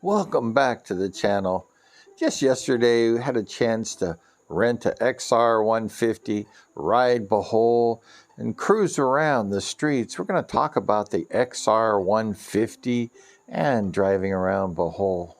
Welcome back to the channel. Just yesterday we had a chance to rent a XR 150, ride Bohol, and cruise around the streets. We're going to talk about the XR 150 and driving around Bohol.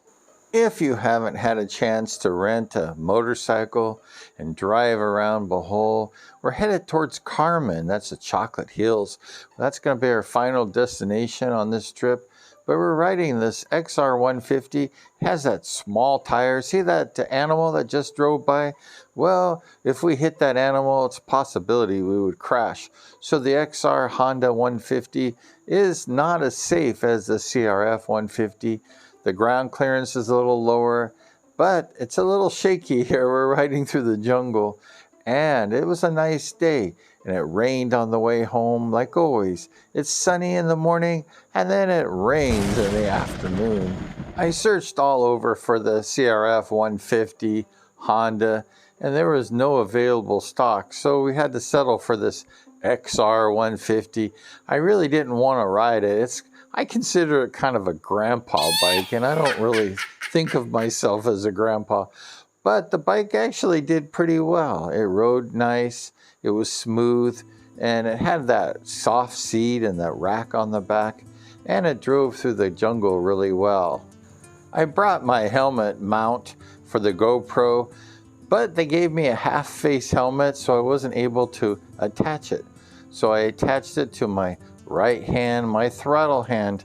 If you haven't had a chance to rent a motorcycle and drive around Bohol, we're headed towards Carmen. That's the Chocolate Hills. That's going to be our final destination on this trip. But we're riding this XR 150. It has that small tire. See that animal that just drove by? Well, if we hit that animal, it's a possibility we would crash. So the XR Honda 150 is not as safe as the CRF 150. The ground clearance is a little lower, but it's a little shaky here. We're riding through the jungle, and it was a nice day, and it rained on the way home like always. It's sunny in the morning, and then it rains in the afternoon. I searched all over for the CRF 150 Honda, and there was no available stock, so we had to settle for this XR 150. I really didn't want to ride it. I consider it kind of a grandpa bike, and I don't really think of myself as a grandpa. But the bike actually did pretty well. It rode nice, it was smooth, and it had that soft seat and that rack on the back, and it drove through the jungle really well. I brought my helmet mount for the GoPro, but they gave me a half-face helmet, so I wasn't able to attach it. So I attached it to my right hand, my throttle hand,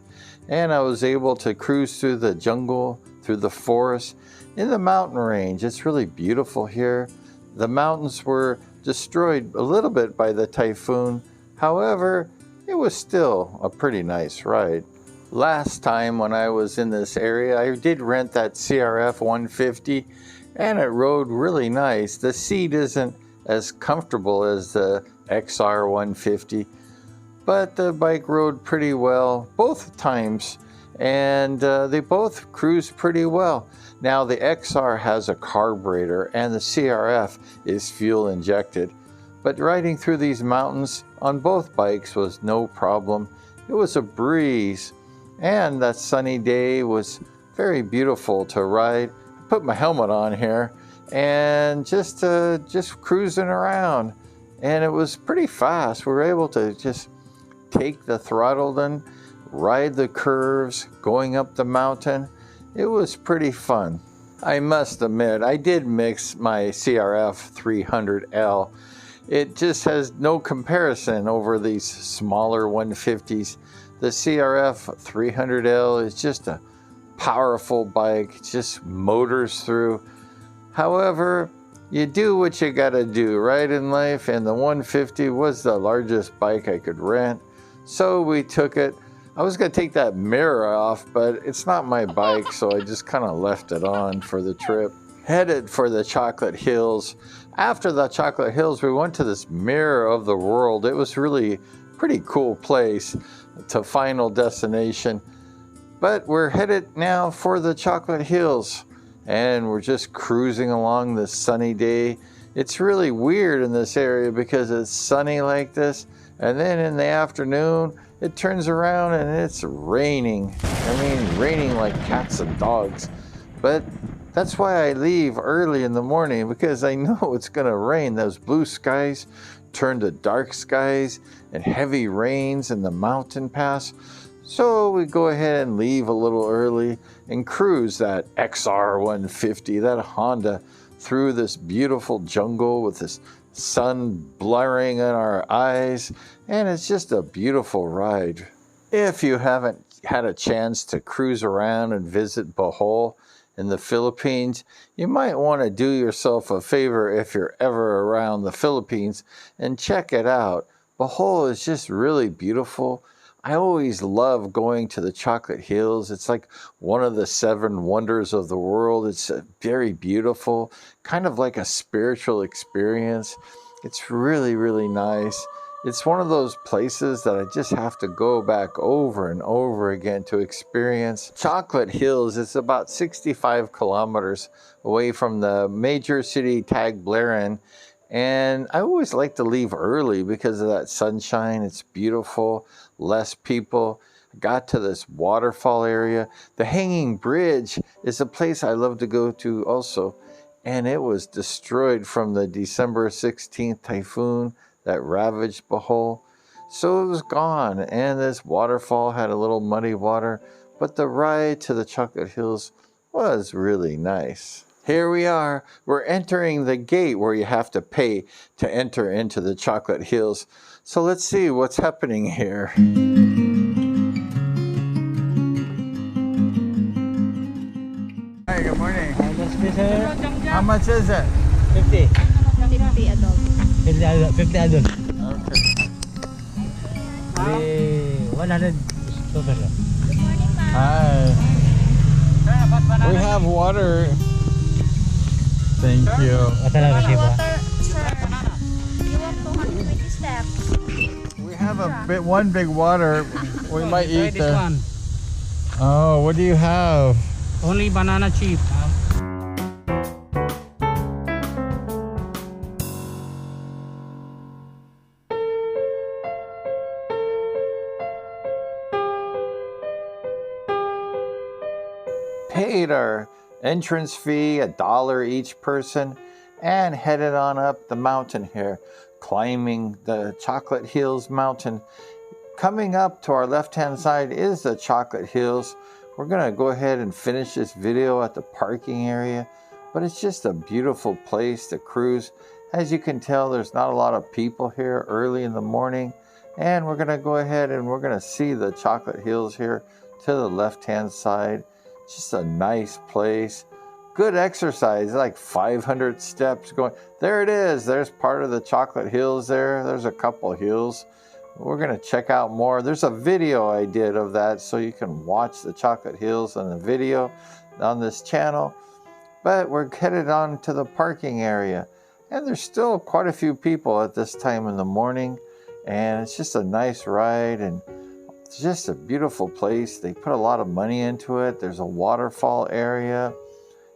and I was able to cruise through the jungle, through the forest, in the mountain range. It's really beautiful here. The mountains were destroyed a little bit by the typhoon. However, it was still a pretty nice ride. Last time when I was in this area, I did rent that CRF 150, and it rode really nice. The seat isn't as comfortable as the XR 150, but the bike rode pretty well both times, and they both cruised pretty well. Now the XR has a carburetor and the CRF is fuel injected, but riding through these mountains on both bikes was no problem. It was a breeze, and that sunny day was very beautiful to ride. I put my helmet on here and just cruising around, and it was pretty fast. We were able to just take the throttle and ride the curves going up the mountain. It was pretty fun. I must admit, I did mix my CRF 300L. It just has no comparison over these smaller 150s. The CRF 300L is just a powerful bike, it just motors through. However, you do what you gotta do, right, in life, and the 150 was the largest bike I could rent. So we took it. I was going to take that mirror off, but it's not my bike, so I just kind of left it on for the trip. Headed for the Chocolate Hills. After the Chocolate Hills, we went to this Mirror of the World. It was really a pretty cool place to final destination. But we're headed now for the Chocolate Hills, and we're just cruising along this sunny day. It's really weird in this area because it's sunny like this, and then in the afternoon, it turns around and it's raining. I mean, raining like cats and dogs. But that's why I leave early in the morning, because I know it's gonna rain. Those blue skies turn to dark skies and heavy rains in the mountain pass. So we go ahead and leave a little early and cruise that XR 150, that Honda, through this beautiful jungle with this sun blurring in our eyes, and it's just a beautiful ride. If you haven't had a chance to cruise around and visit Bohol in the Philippines, you might want to do yourself a favor if you're ever around the Philippines and check it out. Bohol is just really beautiful. I always love going to the Chocolate Hills. It's like one of the 7 wonders of the world. It's very beautiful, kind of like a spiritual experience. It's really, really nice. It's one of those places that I just have to go back over and over again to experience. Chocolate Hills is about 65 kilometers away from the major city Tagbilaran, and I always like to leave early because of that sunshine. It's beautiful, less people. got to this waterfall area. The Hanging Bridge is a place I love to go to also, and it was destroyed from the December 16th typhoon that ravaged Bohol. So it was gone, and this waterfall had a little muddy water, but the ride to the Chocolate Hills was really nice. Here we are. We're entering the gate where you have to pay to enter into the Chocolate Hills. So let's see what's happening here. Hi, good morning. How much is it? How much is it? 50. 50 adult. 50 adult. 50 adult. Okay. 100 total. Good morning, ma'am. Hi. We have water. Thank you. Water, sir. You want 220 steps. We have one big water. We might Try eat this the. one. Oh, what do you have? Only banana chip. Paid our entrance fee, $1 each person, and headed on up the mountain here, climbing the Chocolate Hills mountain. Coming up to our left-hand side is the Chocolate Hills. We're gonna go ahead and finish this video at the parking area, but it's just a beautiful place to cruise. As you can tell, there's not a lot of people here early in the morning, and we're gonna go ahead and we're gonna see the Chocolate Hills here to the left-hand side. Just a nice place. Good exercise, like 500 steps going. There it is. There's part of the Chocolate Hills there. There's a couple hills. We're going to check out more. There's a video I did of that, so you can watch the Chocolate Hills on the video on this channel. But we're headed on to the parking area. And there's still quite a few people at this time in the morning. And it's just a nice ride, and it's just a beautiful place. They put a lot of money into it. There's a waterfall area.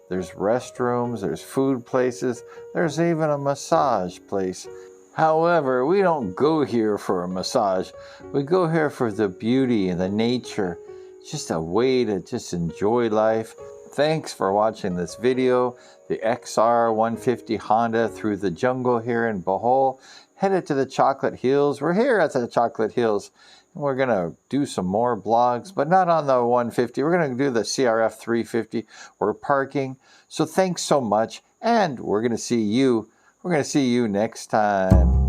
There's restrooms. There's food places. There's even a massage place. However, we don't go here for a massage. We go here for the beauty and the nature. It's just a way to just enjoy life. Thanks for watching this video. The XR150 Honda through the jungle here in Bohol, headed to the Chocolate Hills. We're here at the Chocolate Hills. We're going to do some more vlogs, but not on the 150. We're going to do the CRF 350. We're parking. So thanks so much, and we're going to see you. We're going to see you next time.